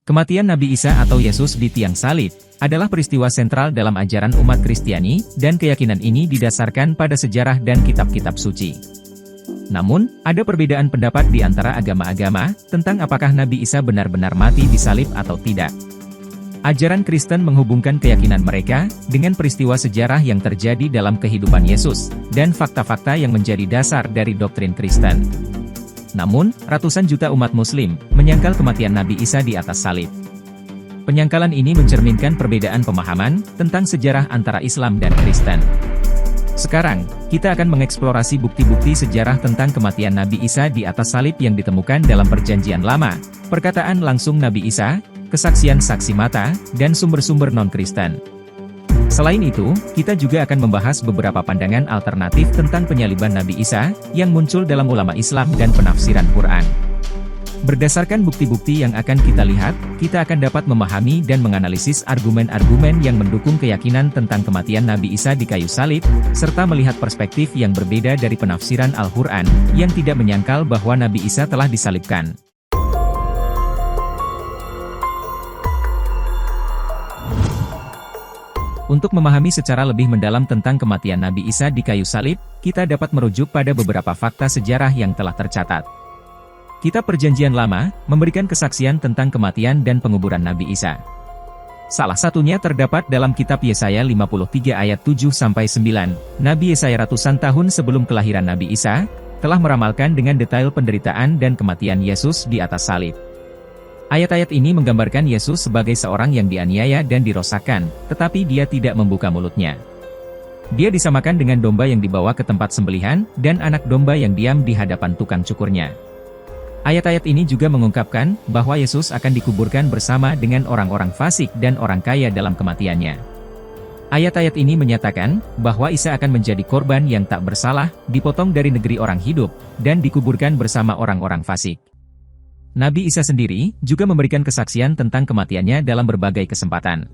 Kematian Nabi Isa atau Yesus di tiang salib adalah peristiwa sentral dalam ajaran umat Kristiani, dan keyakinan ini didasarkan pada sejarah dan kitab-kitab suci. Namun, ada perbedaan pendapat di antara agama-agama tentang apakah Nabi Isa benar-benar mati di salib atau tidak. Ajaran Kristen menghubungkan keyakinan mereka dengan peristiwa sejarah yang terjadi dalam kehidupan Yesus, dan fakta-fakta yang menjadi dasar dari doktrin Kristen. Namun, ratusan juta umat Muslim menyangkal kematian Nabi Isa di atas salib. Penyangkalan ini mencerminkan perbedaan pemahaman tentang sejarah antara Islam dan Kristen. Sekarang, kita akan mengeksplorasi bukti-bukti sejarah tentang kematian Nabi Isa di atas salib yang ditemukan dalam Perjanjian Lama, perkataan langsung Nabi Isa, kesaksian saksi mata, dan sumber-sumber non-Kristen. Selain itu, kita juga akan membahas beberapa pandangan alternatif tentang penyaliban Nabi Isa yang muncul dalam ulama Islam dan penafsiran Quran. Berdasarkan bukti-bukti yang akan kita lihat, kita akan dapat memahami dan menganalisis argumen-argumen yang mendukung keyakinan tentang kematian Nabi Isa di kayu salib, serta melihat perspektif yang berbeda dari penafsiran Al-Quran yang tidak menyangkal bahwa Nabi Isa telah disalibkan. Untuk memahami secara lebih mendalam tentang kematian Nabi Isa di kayu salib, kita dapat merujuk pada beberapa fakta sejarah yang telah tercatat. Kitab Perjanjian Lama memberikan kesaksian tentang kematian dan penguburan Nabi Isa. Salah satunya terdapat dalam kitab Yesaya 53 ayat 7-9. Nabi Yesaya ratusan tahun sebelum kelahiran Nabi Isa telah meramalkan dengan detail penderitaan dan kematian Yesus di atas salib. Ayat-ayat ini menggambarkan Yesus sebagai seorang yang dianiaya dan dirosakkan, tetapi dia tidak membuka mulutnya. Dia disamakan dengan domba yang dibawa ke tempat sembelihan, dan anak domba yang diam di hadapan tukang cukurnya. Ayat-ayat ini juga mengungkapkan bahwa Yesus akan dikuburkan bersama dengan orang-orang fasik dan orang kaya dalam kematiannya. Ayat-ayat ini menyatakan bahwa Isa akan menjadi korban yang tak bersalah, dipotong dari negeri orang hidup, dan dikuburkan bersama orang-orang fasik. Nabi Isa sendiri juga memberikan kesaksian tentang kematiannya dalam berbagai kesempatan.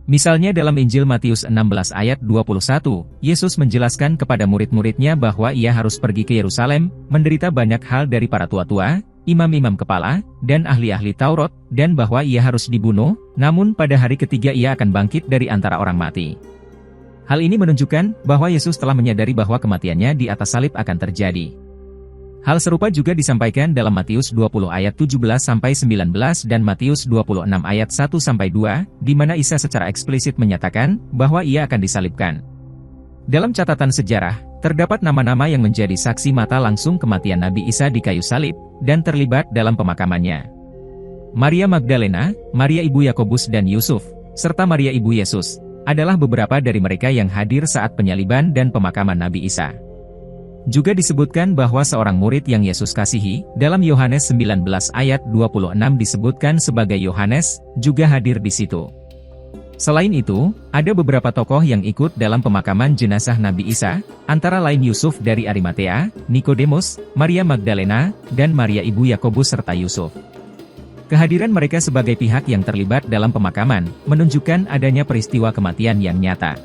Misalnya dalam Injil Matius 16 ayat 21, Yesus menjelaskan kepada murid-muridnya bahwa ia harus pergi ke Yerusalem, menderita banyak hal dari para tua-tua, imam-imam kepala, dan ahli-ahli Taurat, dan bahwa ia harus dibunuh, namun pada hari ketiga ia akan bangkit dari antara orang mati. Hal ini menunjukkan bahwa Yesus telah menyadari bahwa kematiannya di atas salib akan terjadi. Hal serupa juga disampaikan dalam Matius 20 ayat 17-19 dan Matius 26 ayat 1-2, di mana Isa secara eksplisit menyatakan bahwa ia akan disalibkan. Dalam catatan sejarah, terdapat nama-nama yang menjadi saksi mata langsung kematian Nabi Isa di kayu salib, dan terlibat dalam pemakamannya. Maria Magdalena, Maria ibu Yakobus dan Yusuf, serta Maria ibu Yesus, adalah beberapa dari mereka yang hadir saat penyaliban dan pemakaman Nabi Isa. Juga disebutkan bahwa seorang murid yang Yesus kasihi, dalam Yohanes 19 ayat 26 disebutkan sebagai Yohanes, juga hadir di situ. Selain itu, ada beberapa tokoh yang ikut dalam pemakaman jenazah Nabi Isa, antara lain Yusuf dari Arimatea, Nikodemus, Maria Magdalena, dan Maria ibu Yakobus serta Yusuf. Kehadiran mereka sebagai pihak yang terlibat dalam pemakaman, menunjukkan adanya peristiwa kematian yang nyata.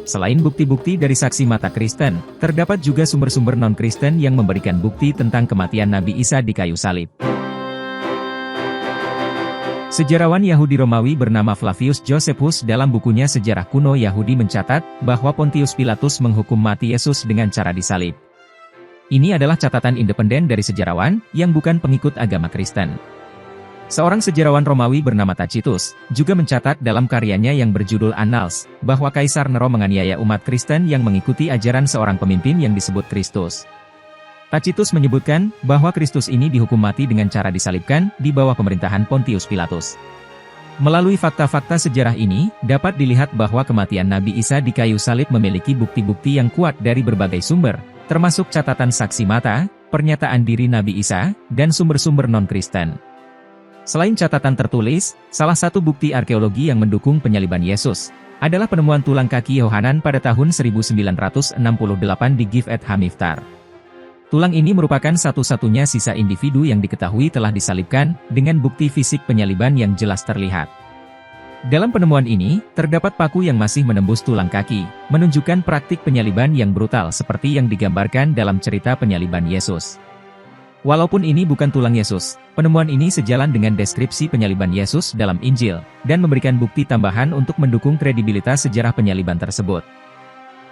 Selain bukti-bukti dari saksi mata Kristen, terdapat juga sumber-sumber non-Kristen yang memberikan bukti tentang kematian Nabi Isa di kayu salib. Sejarawan Yahudi Romawi bernama Flavius Josephus dalam bukunya Sejarah Kuno Yahudi mencatat bahwa Pontius Pilatus menghukum mati Yesus dengan cara disalib. Ini adalah catatan independen dari sejarawan yang bukan pengikut agama Kristen. Seorang sejarawan Romawi bernama Tacitus juga mencatat dalam karyanya yang berjudul Annals, bahwa Kaisar Nero menganiaya umat Kristen yang mengikuti ajaran seorang pemimpin yang disebut Kristus. Tacitus menyebutkan bahwa Kristus ini dihukum mati dengan cara disalibkan di bawah pemerintahan Pontius Pilatus. Melalui fakta-fakta sejarah ini, dapat dilihat bahwa kematian Nabi Isa di kayu salib memiliki bukti-bukti yang kuat dari berbagai sumber, termasuk catatan saksi mata, pernyataan diri Nabi Isa, dan sumber-sumber non-Kristen. Selain catatan tertulis, salah satu bukti arkeologi yang mendukung penyaliban Yesus adalah penemuan tulang kaki Yohanan pada tahun 1968 di Givat Hamiftar. Tulang ini merupakan satu-satunya sisa individu yang diketahui telah disalibkan, dengan bukti fisik penyaliban yang jelas terlihat. Dalam penemuan ini, terdapat paku yang masih menembus tulang kaki, menunjukkan praktik penyaliban yang brutal seperti yang digambarkan dalam cerita penyaliban Yesus. Walaupun ini bukan tulang Yesus, penemuan ini sejalan dengan deskripsi penyaliban Yesus dalam Injil, dan memberikan bukti tambahan untuk mendukung kredibilitas sejarah penyaliban tersebut.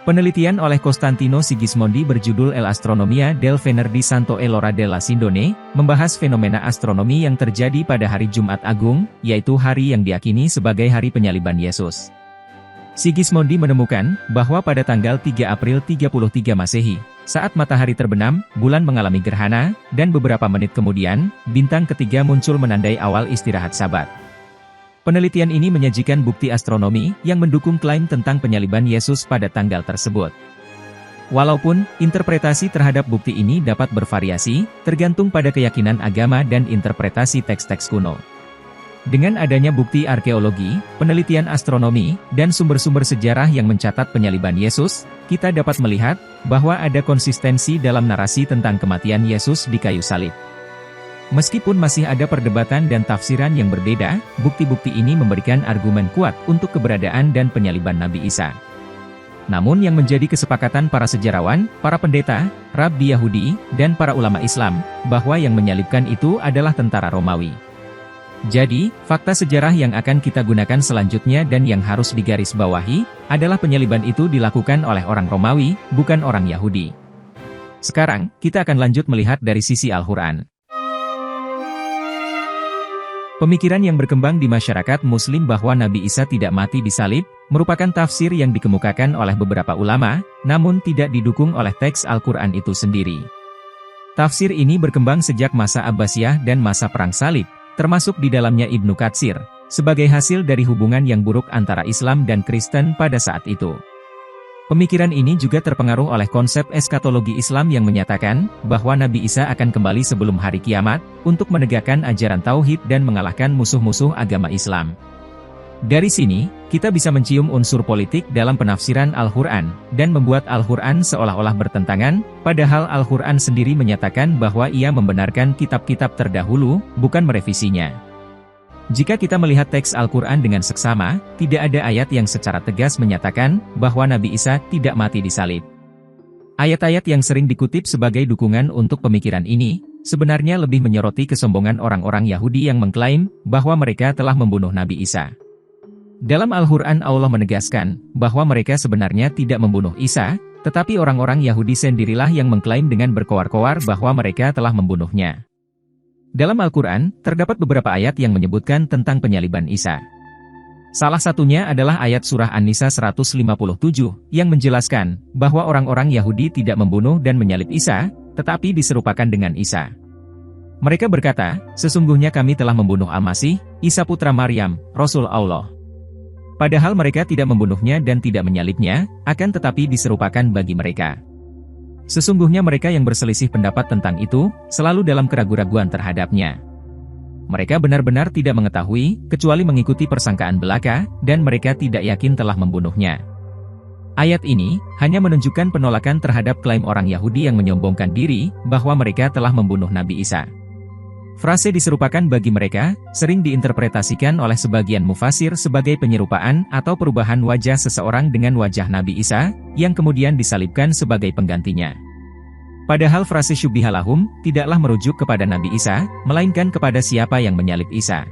Penelitian oleh Costantino Sigismondi berjudul El Astronomia del Venerdì Santo e l'ora della Sindone, membahas fenomena astronomi yang terjadi pada hari Jumat Agung, yaitu hari yang diyakini sebagai hari penyaliban Yesus. Sigismondi menemukan bahwa pada tanggal 3 April 33 Masehi, saat matahari terbenam, bulan mengalami gerhana, dan beberapa menit kemudian, bintang ketiga muncul menandai awal istirahat Sabat. Penelitian ini menyajikan bukti astronomi yang mendukung klaim tentang penyaliban Yesus pada tanggal tersebut. Walaupun, interpretasi terhadap bukti ini dapat bervariasi, tergantung pada keyakinan agama dan interpretasi teks-teks kuno. Dengan adanya bukti arkeologi, penelitian astronomi, dan sumber-sumber sejarah yang mencatat penyaliban Yesus, kita dapat melihat bahwa ada konsistensi dalam narasi tentang kematian Yesus di kayu salib. Meskipun masih ada perdebatan dan tafsiran yang berbeda, bukti-bukti ini memberikan argumen kuat untuk keberadaan dan penyaliban Nabi Isa. Namun yang menjadi kesepakatan para sejarawan, para pendeta, rabi Yahudi, dan para ulama Islam, bahwa yang menyalibkan itu adalah tentara Romawi. Jadi, fakta sejarah yang akan kita gunakan selanjutnya dan yang harus digarisbawahi, adalah penyaliban itu dilakukan oleh orang Romawi, bukan orang Yahudi. Sekarang, kita akan lanjut melihat dari sisi Al-Quran. Pemikiran yang berkembang di masyarakat Muslim bahwa Nabi Isa tidak mati disalib, merupakan tafsir yang dikemukakan oleh beberapa ulama, namun tidak didukung oleh teks Al-Quran itu sendiri. Tafsir ini berkembang sejak masa Abbasiyah dan masa Perang Salib, termasuk di dalamnya Ibnu Katsir, sebagai hasil dari hubungan yang buruk antara Islam dan Kristen pada saat itu. Pemikiran ini juga terpengaruh oleh konsep eskatologi Islam yang menyatakan bahwa Nabi Isa akan kembali sebelum hari kiamat, untuk menegakkan ajaran tauhid dan mengalahkan musuh-musuh agama Islam. Dari sini, kita bisa mencium unsur politik dalam penafsiran Al-Quran, dan membuat Al-Quran seolah-olah bertentangan, padahal Al-Quran sendiri menyatakan bahwa ia membenarkan kitab-kitab terdahulu, bukan merevisinya. Jika kita melihat teks Al-Quran dengan seksama, tidak ada ayat yang secara tegas menyatakan bahwa Nabi Isa tidak mati disalib. Ayat-ayat yang sering dikutip sebagai dukungan untuk pemikiran ini, sebenarnya lebih menyoroti kesombongan orang-orang Yahudi yang mengklaim bahwa mereka telah membunuh Nabi Isa. Dalam Al-Quran Allah menegaskan bahwa mereka sebenarnya tidak membunuh Isa, tetapi orang-orang Yahudi sendirilah yang mengklaim dengan berkoar-koar bahwa mereka telah membunuhnya. Dalam Al-Quran, terdapat beberapa ayat yang menyebutkan tentang penyaliban Isa. Salah satunya adalah ayat surah An-Nisa 157, yang menjelaskan bahwa orang-orang Yahudi tidak membunuh dan menyalib Isa, tetapi diserupakan dengan Isa. Mereka berkata, sesungguhnya kami telah membunuh Al-Masih, Isa putra Maryam, Rasul Allah. Padahal mereka tidak membunuhnya dan tidak menyalibnya, akan tetapi diserupakan bagi mereka. Sesungguhnya mereka yang berselisih pendapat tentang itu, selalu dalam keraguan-raguan terhadapnya. Mereka benar-benar tidak mengetahui, kecuali mengikuti persangkaan belaka, dan mereka tidak yakin telah membunuhnya. Ayat ini, hanya menunjukkan penolakan terhadap klaim orang Yahudi yang menyombongkan diri, bahwa mereka telah membunuh Nabi Isa. Frase diserupakan bagi mereka, sering diinterpretasikan oleh sebagian mufasir sebagai penyerupaan atau perubahan wajah seseorang dengan wajah Nabi Isa, yang kemudian disalibkan sebagai penggantinya. Padahal frase syubbihalahum tidaklah merujuk kepada Nabi Isa, melainkan kepada siapa yang menyalib Isa.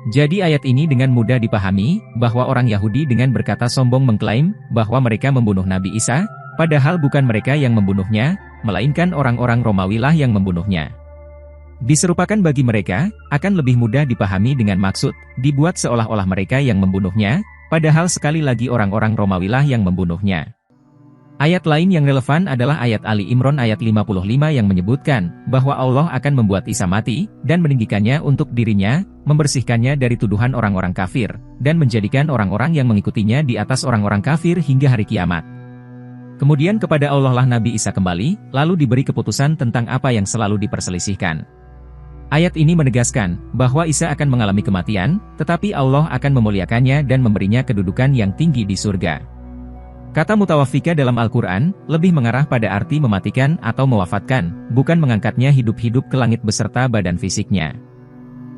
Jadi ayat ini dengan mudah dipahami, bahwa orang Yahudi dengan berkata sombong mengklaim bahwa mereka membunuh Nabi Isa, padahal bukan mereka yang membunuhnya, melainkan orang-orang Romawilah yang membunuhnya. Diserupakan bagi mereka, akan lebih mudah dipahami dengan maksud, dibuat seolah-olah mereka yang membunuhnya, padahal sekali lagi orang-orang Romawilah yang membunuhnya. Ayat lain yang relevan adalah ayat Ali Imran ayat 55 yang menyebutkan, bahwa Allah akan membuat Isa mati, dan meninggikannya untuk dirinya, membersihkannya dari tuduhan orang-orang kafir, dan menjadikan orang-orang yang mengikutinya di atas orang-orang kafir hingga hari kiamat. Kemudian kepada Allah lah Nabi Isa kembali, lalu diberi keputusan tentang apa yang selalu diperselisihkan. Ayat ini menegaskan bahwa Isa akan mengalami kematian, tetapi Allah akan memuliakannya dan memberinya kedudukan yang tinggi di surga. Kata mutawafika dalam Al-Quran, lebih mengarah pada arti mematikan atau mewafatkan, bukan mengangkatnya hidup-hidup ke langit beserta badan fisiknya.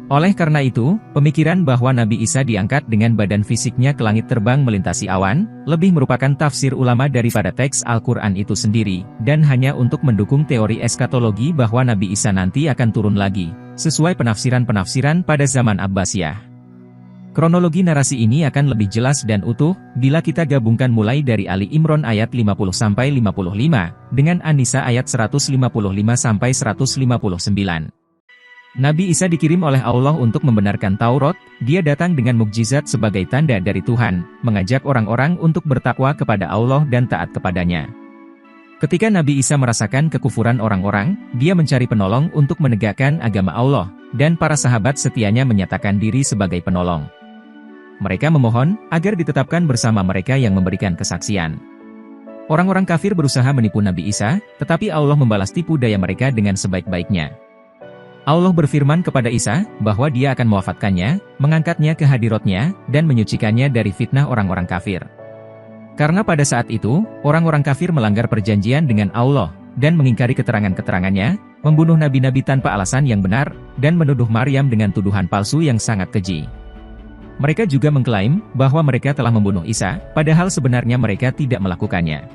Oleh karena itu, pemikiran bahwa Nabi Isa diangkat dengan badan fisiknya ke langit terbang melintasi awan, lebih merupakan tafsir ulama daripada teks Al-Quran itu sendiri, dan hanya untuk mendukung teori eskatologi bahwa Nabi Isa nanti akan turun lagi, sesuai penafsiran-penafsiran pada zaman Abbasiyah. Kronologi narasi ini akan lebih jelas dan utuh, bila kita gabungkan mulai dari Ali Imran ayat 50-55, dengan An-Nisa ayat 155-159. Nabi Isa dikirim oleh Allah untuk membenarkan Taurat, dia datang dengan mukjizat sebagai tanda dari Tuhan, mengajak orang-orang untuk bertakwa kepada Allah dan taat kepadanya. Ketika Nabi Isa merasakan kekufuran orang-orang, dia mencari penolong untuk menegakkan agama Allah, dan para sahabat setianya menyatakan diri sebagai penolong. Mereka memohon agar ditetapkan bersama mereka yang memberikan kesaksian. Orang-orang kafir berusaha menipu Nabi Isa, tetapi Allah membalas tipu daya mereka dengan sebaik-baiknya. Allah berfirman kepada Isa, bahwa dia akan mewafatkannya, mengangkatnya ke hadiratnya, dan menyucikannya dari fitnah orang-orang kafir. Karena pada saat itu, orang-orang kafir melanggar perjanjian dengan Allah, dan mengingkari keterangan-keterangannya, membunuh nabi-nabi tanpa alasan yang benar, dan menuduh Maryam dengan tuduhan palsu yang sangat keji. Mereka juga mengklaim, bahwa mereka telah membunuh Isa, padahal sebenarnya mereka tidak melakukannya.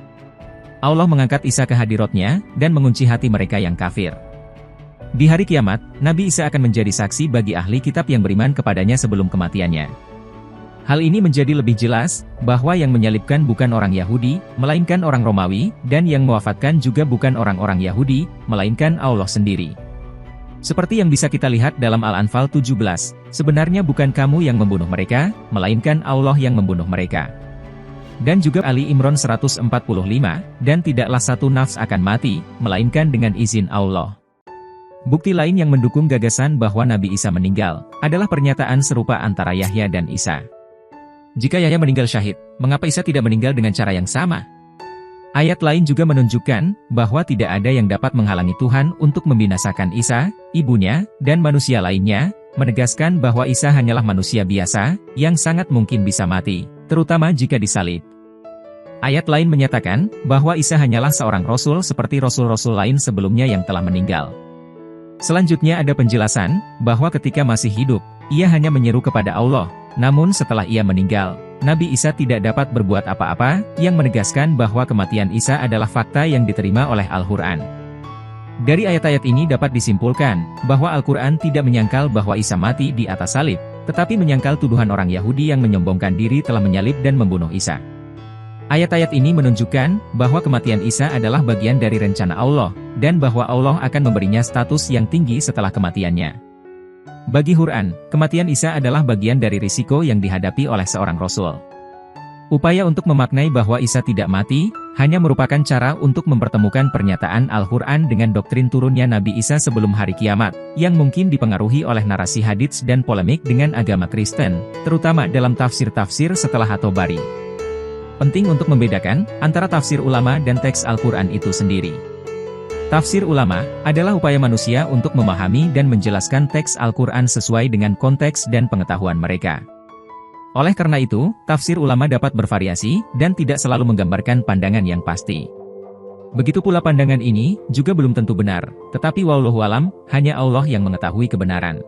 Allah mengangkat Isa ke hadiratnya, dan mengunci hati mereka yang kafir. Di hari kiamat, Nabi Isa akan menjadi saksi bagi ahli kitab yang beriman kepadanya sebelum kematiannya. Hal ini menjadi lebih jelas, bahwa yang menyalibkan bukan orang Yahudi, melainkan orang Romawi, dan yang mewafatkan juga bukan orang-orang Yahudi, melainkan Allah sendiri. Seperti yang bisa kita lihat dalam Al-Anfal 17, sebenarnya bukan kamu yang membunuh mereka, melainkan Allah yang membunuh mereka. Dan juga Ali Imran 145, dan tidaklah satu nafs akan mati, melainkan dengan izin Allah. Bukti lain yang mendukung gagasan bahwa Nabi Isa meninggal, adalah pernyataan serupa antara Yahya dan Isa. Jika Yahya meninggal syahid, mengapa Isa tidak meninggal dengan cara yang sama? Ayat lain juga menunjukkan, bahwa tidak ada yang dapat menghalangi Tuhan untuk membinasakan Isa, ibunya, dan manusia lainnya, menegaskan bahwa Isa hanyalah manusia biasa, yang sangat mungkin bisa mati, terutama jika disalib. Ayat lain menyatakan, bahwa Isa hanyalah seorang rasul seperti rasul-rasul lain sebelumnya yang telah meninggal. Selanjutnya ada penjelasan, bahwa ketika masih hidup, ia hanya menyeru kepada Allah, namun setelah ia meninggal, Nabi Isa tidak dapat berbuat apa-apa, yang menegaskan bahwa kematian Isa adalah fakta yang diterima oleh Al-Quran. Dari ayat-ayat ini dapat disimpulkan, bahwa Al-Quran tidak menyangkal bahwa Isa mati di atas salib, tetapi menyangkal tuduhan orang Yahudi yang menyombongkan diri telah menyalib dan membunuh Isa. Ayat-ayat ini menunjukkan, bahwa kematian Isa adalah bagian dari rencana Allah, dan bahwa Allah akan memberinya status yang tinggi setelah kematiannya. Bagi Quran, kematian Isa adalah bagian dari risiko yang dihadapi oleh seorang Rasul. Upaya untuk memaknai bahwa Isa tidak mati, hanya merupakan cara untuk mempertemukan pernyataan Al-Quran dengan doktrin turunnya Nabi Isa sebelum hari kiamat, yang mungkin dipengaruhi oleh narasi hadits dan polemik dengan agama Kristen, terutama dalam tafsir-tafsir setelah At-Tabari. Penting untuk membedakan antara tafsir ulama dan teks Al-Quran itu sendiri. Tafsir ulama adalah upaya manusia untuk memahami dan menjelaskan teks Al-Quran sesuai dengan konteks dan pengetahuan mereka. Oleh karena itu, tafsir ulama dapat bervariasi dan tidak selalu menggambarkan pandangan yang pasti. Begitu pula pandangan ini juga belum tentu benar, tetapi wallahu alam, hanya Allah yang mengetahui kebenaran.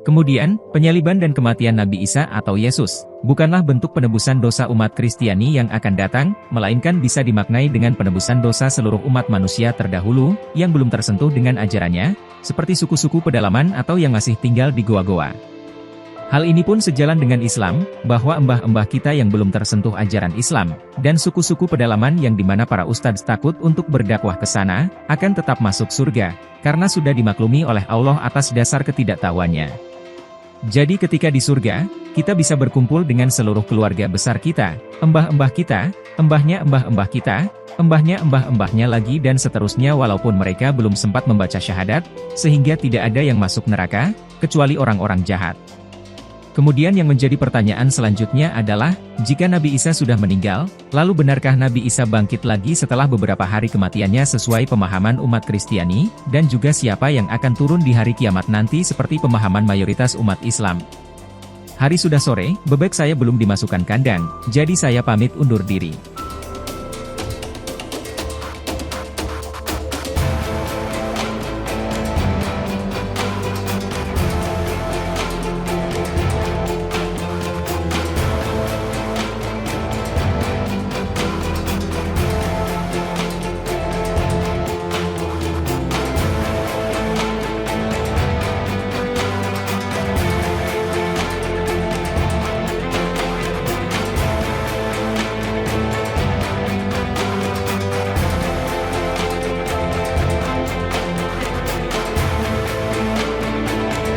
Kemudian, penyaliban dan kematian Nabi Isa atau Yesus, bukanlah bentuk penebusan dosa umat Kristiani yang akan datang, melainkan bisa dimaknai dengan penebusan dosa seluruh umat manusia terdahulu, yang belum tersentuh dengan ajarannya, seperti suku-suku pedalaman atau yang masih tinggal di goa-goa. Hal ini pun sejalan dengan Islam, bahwa embah-embah kita yang belum tersentuh ajaran Islam, dan suku-suku pedalaman yang dimana para ustadz takut untuk berdakwah ke sana, akan tetap masuk surga, karena sudah dimaklumi oleh Allah atas dasar ketidaktahuannya. Jadi ketika di surga, kita bisa berkumpul dengan seluruh keluarga besar kita, embah-embah kita, embahnya embah-embah kita, embahnya embah-embahnya lagi dan seterusnya walaupun mereka belum sempat membaca syahadat, sehingga tidak ada yang masuk neraka, kecuali orang-orang jahat. Kemudian yang menjadi pertanyaan selanjutnya adalah, jika Nabi Isa sudah meninggal, lalu benarkah Nabi Isa bangkit lagi setelah beberapa hari kematiannya sesuai pemahaman umat Kristiani, dan juga siapa yang akan turun di hari kiamat nanti seperti pemahaman mayoritas umat Islam? Hari sudah sore, bebek saya belum dimasukkan kandang, jadi saya pamit undur diri.